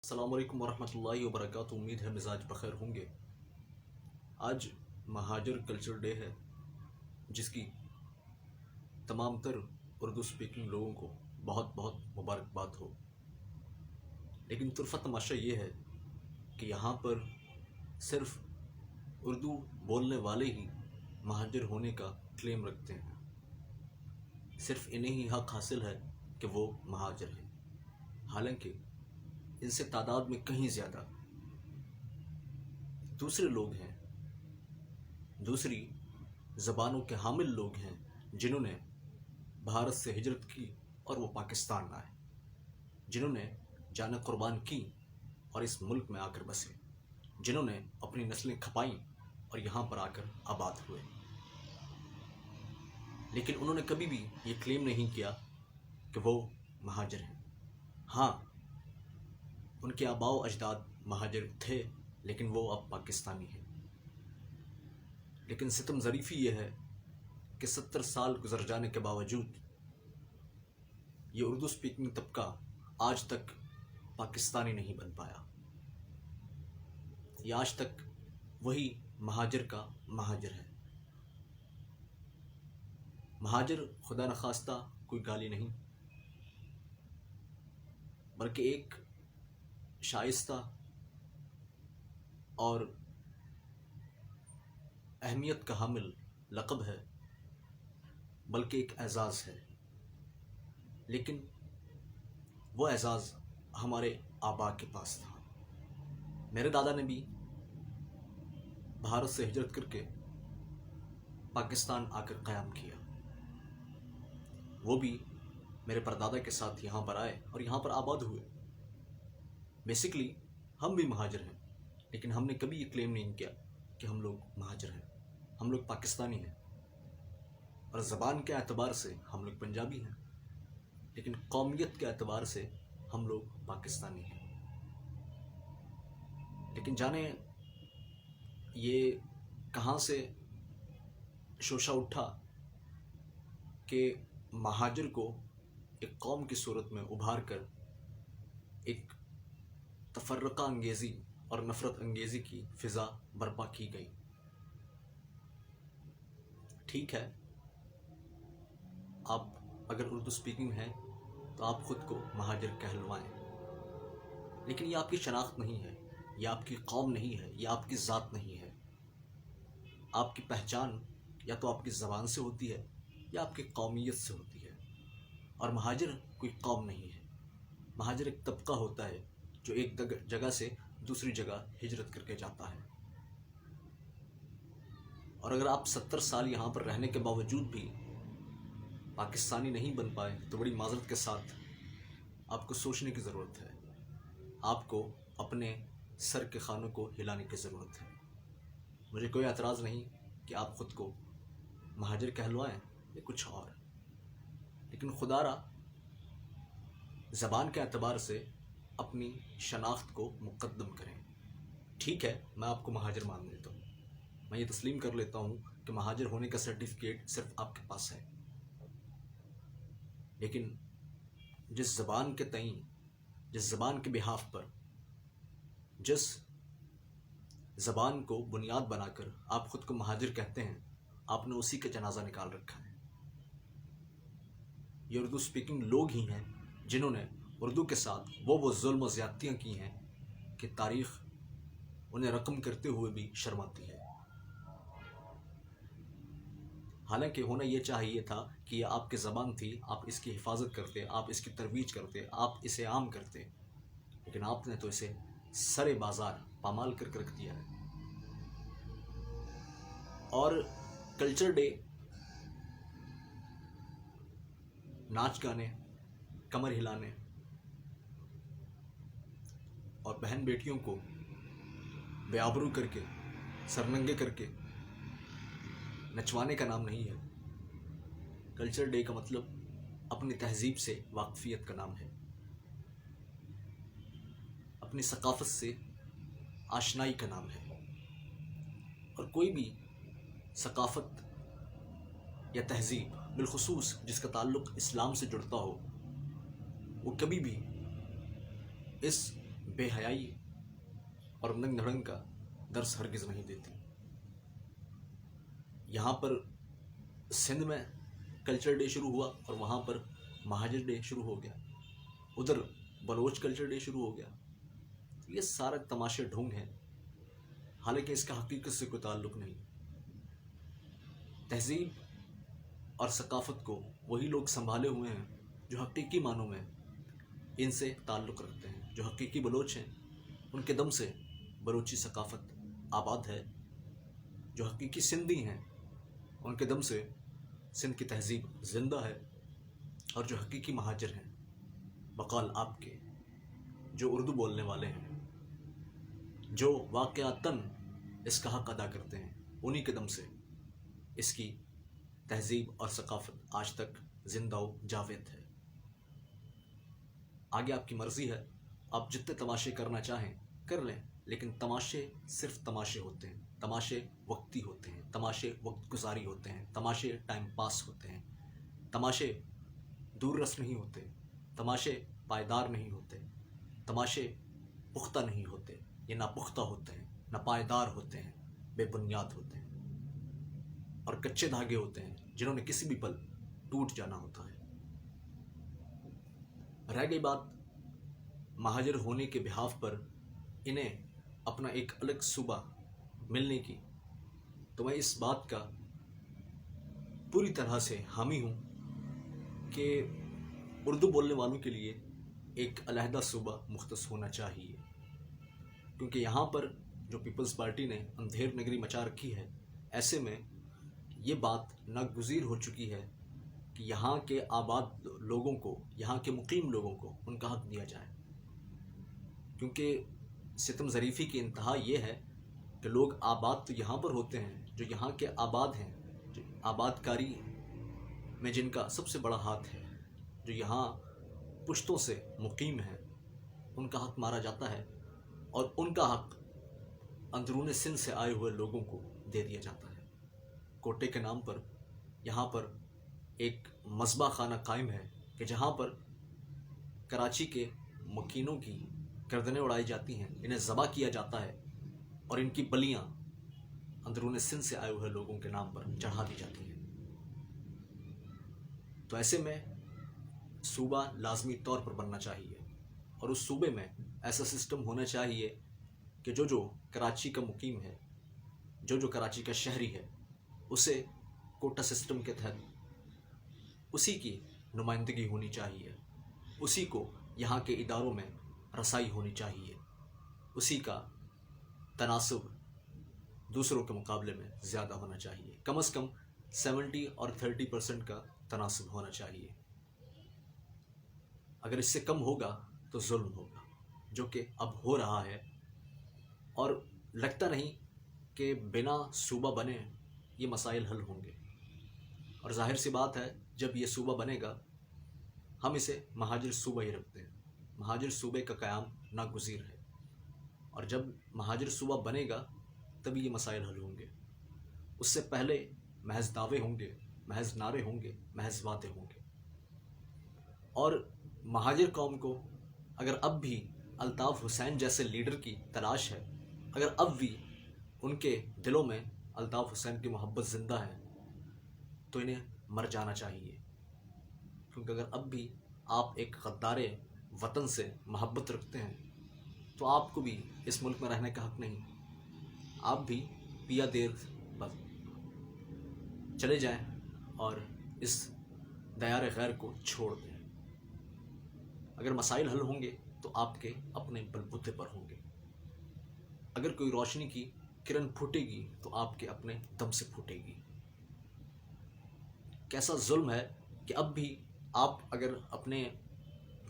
السلام علیکم ورحمۃ اللہ وبرکاتہ. امید ہے مزاج بخیر ہوں گے. آج مہاجر کلچر ڈے ہے، جس کی تمام تر اردو سپیکنگ لوگوں کو بہت بہت مبارکباد ہو. لیکن طرفہ تماشا یہ ہے کہ یہاں پر صرف اردو بولنے والے ہی مہاجر ہونے کا کلیم رکھتے ہیں. صرف انہیں ہی حق حاصل ہے کہ وہ مہاجر ہیں، حالانکہ ان سے تعداد میں کہیں زیادہ دوسرے لوگ ہیں، دوسری زبانوں کے حامل لوگ ہیں، جنہوں نے بھارت سے ہجرت کی اور وہ پاکستان آئے، جنہوں نے جانیں قربان کی اور اس ملک میں آ کر بسے، جنہوں نے اپنی نسلیں کھپائیں اور یہاں پر آ کر آباد ہوئے. لیکن انہوں نے کبھی بھی یہ کلیم نہیں کیا کہ وہ مہاجر ہیں. ہاں، ان کے آباء و اجداد مہاجر تھے، لیکن وہ اب پاکستانی ہیں. لیکن ستم ظریفی یہ ہے کہ 70 سال گزر جانے کے باوجود یہ اردو سپیکنگ طبقہ آج تک پاکستانی نہیں بن پایا. یہ آج تک وہی مہاجر کا مہاجر ہے. مہاجر خدا نخواستہ کوئی گالی نہیں، بلکہ ایک شائستہ اور اہمیت کا حامل لقب ہے، بلکہ ایک اعزاز ہے. لیکن وہ اعزاز ہمارے آباء کے پاس تھا. میرے دادا نے بھی بھارت سے ہجرت کر کے پاکستان آ کر قیام کیا. وہ بھی میرے پردادا کے ساتھ یہاں پر آئے اور یہاں پر آباد ہوئے. بیسکلی ہم بھی مہاجر ہیں، لیکن ہم نے کبھی یہ کلیم نہیں کیا کہ ہم لوگ مہاجر ہیں. ہم لوگ پاکستانی ہیں، اور زبان کے اعتبار سے ہم لوگ پنجابی ہیں، لیکن قومیت کے اعتبار سے ہم لوگ پاکستانی ہیں. لیکن جانیں یہ کہاں سے شوشہ اٹھا کہ مہاجر کو ایک قوم کی صورت میں ابھار کر ایک تفرقہ انگیزی اور نفرت انگیزی کی فضا برپا کی گئی. ٹھیک ہے، آپ اگر اردو سپیکنگ ہیں تو آپ خود کو مہاجر کہلوائیں، لیکن یہ آپ کی شناخت نہیں ہے، یہ آپ کی قوم نہیں ہے، یہ آپ کی ذات نہیں ہے. آپ کی پہچان یا تو آپ کی زبان سے ہوتی ہے یا آپ کی قومیت سے ہوتی ہے. اور مہاجر کوئی قوم نہیں ہے. مہاجر ایک طبقہ ہوتا ہے جو ایک جگہ سے دوسری جگہ ہجرت کر کے جاتا ہے. اور اگر آپ 70 سال یہاں پر رہنے کے باوجود بھی پاکستانی نہیں بن پائے تو بڑی معذرت کے ساتھ آپ کو سوچنے کی ضرورت ہے. آپ کو اپنے سر کے خانوں کو ہلانے کی ضرورت ہے. مجھے کوئی اعتراض نہیں کہ آپ خود کو مہاجر کہلوائیں یا کچھ اور، لیکن خدا را زبان کے اعتبار سے اپنی شناخت کو مقدم کریں. ٹھیک ہے، میں آپ کو مہاجر مان لیتا ہوں، میں یہ تسلیم کر لیتا ہوں کہ مہاجر ہونے کا سرٹیفکیٹ صرف آپ کے پاس ہے. لیکن جس زبان کے تئیں، جس زبان کے بحاف پر، جس زبان کو بنیاد بنا کر آپ خود کو مہاجر کہتے ہیں، آپ نے اسی کا جنازہ نکال رکھا ہے. یہ اردو سپیکنگ لوگ ہی ہیں جنہوں نے اردو کے ساتھ وہ ظلم و زیادتیاں کی ہیں کہ تاریخ انہیں رقم کرتے ہوئے بھی شرماتی ہے. حالانکہ ہونا یہ چاہیے تھا کہ یہ آپ کی زبان تھی، آپ اس کی حفاظت کرتے، آپ اس کی ترویج کرتے، آپ اسے عام کرتے، لیکن آپ نے تو اسے سر بازار پامال کر کے رکھ دیا ہے. اور کلچر ڈے ناچ گانے، کمر ہلانے اور بہن بیٹیوں کو بے آبرو کر کے، سرننگے کر کے نچوانے کا نام نہیں ہے. کلچر ڈے کا مطلب اپنی تہذیب سے واقفیت کا نام ہے، اپنی ثقافت سے آشنائی کا نام ہے. اور کوئی بھی ثقافت یا تہذیب، بالخصوص جس کا تعلق اسلام سے جڑتا ہو، وہ کبھی بھی اس بے حیائی اور ننگ دھڑنگ کا درس ہرگز نہیں دیتی۔ یہاں پر سندھ میں کلچر ڈے شروع ہوا اور وہاں پر مہاجر ڈے شروع ہو گیا، ادھر بلوچ کلچر ڈے شروع ہو گیا۔ یہ سارے تماشے ڈھونگ ہیں، حالانکہ اس کا حقیقت سے کوئی تعلق نہیں۔ تہذیب اور ثقافت کو وہی لوگ سنبھالے ہوئے ہیں جو حقیقی معنوں میں ان سے تعلق رکھتے ہیں۔ جو حقیقی بلوچ ہیں ان کے دم سے بلوچی ثقافت آباد ہے، جو حقیقی سندھی ہیں ان کے دم سے سندھ کی تہذیب زندہ ہے، اور جو حقیقی مہاجر ہیں بقول آپ کے، جو اردو بولنے والے ہیں، جو واقعتاً اس کا حق ادا کرتے ہیں، انہی کے دم سے اس کی تہذیب اور ثقافت آج تک زندہ و جاوید ہے۔ آگے آپ کی مرضی ہے، آپ جتنے تماشے کرنا چاہیں کر لیں، لیکن تماشے صرف تماشے ہوتے ہیں، تماشے وقتی ہوتے ہیں، تماشے وقت گزاری ہوتے ہیں، تماشے ٹائم پاس ہوتے ہیں، تماشے دور رس نہیں ہوتے، تماشے پائیدار نہیں ہوتے، تماشے پختہ نہیں ہوتے، یہ نہ پختہ ہوتے ہیں، نہ پائیدار ہوتے ہیں، بے بنیاد ہوتے ہیں، اور کچے دھاگے ہوتے ہیں جنہوں نے کسی بھی پل ٹوٹ جانا ہوتا ہے۔ رہ گئی بات مہاجر ہونے کے بحاف پر انہیں اپنا ایک الگ صوبہ ملنے کی، تو میں اس بات کا پوری طرح سے حامی ہوں کہ اردو بولنے والوں کے لیے ایک علیحدہ صوبہ مختص ہونا چاہیے، کیونکہ یہاں پر جو پیپلز پارٹی نے اندھیر نگری مچا رکھی ہے، ایسے میں یہ بات ناگزیر ہو چکی ہے کہ یہاں کے آباد لوگوں کو، یہاں کے مقیم لوگوں کو ان کا حق دیا جائے، کیونکہ ستم ظریفی کی انتہا یہ ہے کہ لوگ آباد تو یہاں پر ہوتے ہیں، جو یہاں کے آباد ہیں، جو آباد کاری میں جن کا سب سے بڑا ہاتھ ہے، جو یہاں پشتوں سے مقیم ہیں، ان کا حق مارا جاتا ہے، اور ان کا حق اندرون سندھ سے آئے ہوئے لوگوں کو دے دیا جاتا ہے۔ کوٹے کے نام پر یہاں پر ایک مذبح خانہ قائم ہے کہ جہاں پر کراچی کے مکینوں کی گردنیں اڑائی جاتی ہیں، انہیں ذبح کیا جاتا ہے، اور ان کی بلیاں اندرون سندھ سے آئے ہوئے لوگوں کے نام پر چڑھا دی جاتی ہیں۔ تو ایسے میں صوبہ لازمی طور پر بننا چاہیے، اور اس صوبے میں ایسا سسٹم ہونا چاہیے کہ جو کراچی کا مقیم ہے، جو کراچی کا شہری ہے، اسے کوٹا سسٹم کے تحت اسی کی نمائندگی ہونی چاہیے، اسی کو یہاں کے اداروں میں رسائی ہونی چاہیے، اسی کا تناسب دوسروں کے مقابلے میں زیادہ ہونا چاہیے، کم از کم 70 اور 30% کا تناسب ہونا چاہیے۔ اگر اس سے کم ہوگا تو ظلم ہوگا، جو کہ اب ہو رہا ہے، اور لگتا نہیں کہ بنا صوبہ بنے یہ مسائل حل ہوں گے۔ اور ظاہر سی بات ہے، جب یہ صوبہ بنے گا، ہم اسے مہاجر صوبہ ہی رکھتے ہیں، مہاجر صوبے کا قیام ناگزیر ہے، اور جب مہاجر صوبہ بنے گا تبھی یہ مسائل حل ہوں گے۔ اس سے پہلے محض دعوے ہوں گے، محض نعرے ہوں گے، محض وعدے ہوں گے۔ اور مہاجر قوم کو اگر اب بھی الطاف حسین جیسے لیڈر کی تلاش ہے، اگر اب بھی ان کے دلوں میں الطاف حسین کی محبت زندہ ہے، تو انہیں مر جانا چاہیے، کیونکہ اگر اب بھی آپ ایک غدار وطن سے محبت رکھتے ہیں تو آپ کو بھی اس ملک میں رہنے کا حق نہیں، آپ بھی پیا دیر پر چلے جائیں اور اس دیار غیر کو چھوڑ دیں۔ اگر مسائل حل ہوں گے تو آپ کے اپنے بل بوتے پر ہوں گے، اگر کوئی روشنی کی کرن پھوٹے گی تو آپ کے اپنے دم سے پھوٹے گی۔ کیسا ظلم ہے کہ اب بھی آپ اگر اپنے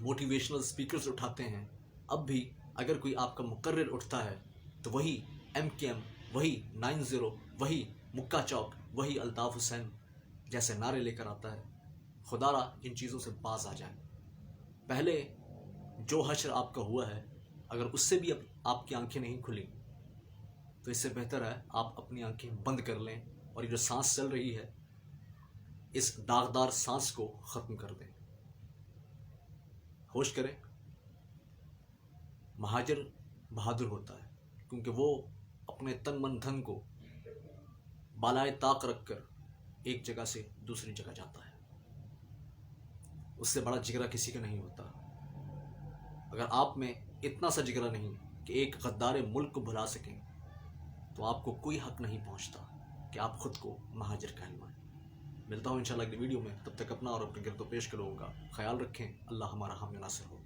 موٹیویشنل سپیکرز اٹھاتے ہیں، اب بھی اگر کوئی آپ کا مقرر اٹھتا ہے تو وہی MKM، وہی 90، وہی مکہ چوک، وہی الطاف حسین جیسے نعرے لے کر آتا ہے۔ خدا را ان چیزوں سے باز آ جائیں۔ پہلے جو حشر آپ کا ہوا ہے، اگر اس سے بھی اب آپ کی آنکھیں نہیں کھلی تو اس سے بہتر ہے آپ اپنی آنکھیں بند کر لیں، اور یہ جو سانس چل رہی ہے اس داغدار سانس کو ختم کر دیں۔ ہوش کریں۔ مہاجر بہادر ہوتا ہے کیونکہ وہ اپنے تن من دھن کو بالائے طاق رکھ کر ایک جگہ سے دوسری جگہ جاتا ہے. اس سے بڑا جگرا کسی کا نہیں ہوتا. اگر آپ میں اتنا سا جگرا نہیں کہ ایک غدار ملک کو بھلا سکیں تو آپ کو کوئی حق نہیں پہنچتا کہ آپ خود کو مہاجر کہلوائیں. ملتا ہوں انشاءاللہ اگلی ویڈیو میں. تب تک اپنا اور اپنے گرد و پیش کے لوگوں کا خیال رکھیں. اللہ ہمارا حامی و ناصر ہو.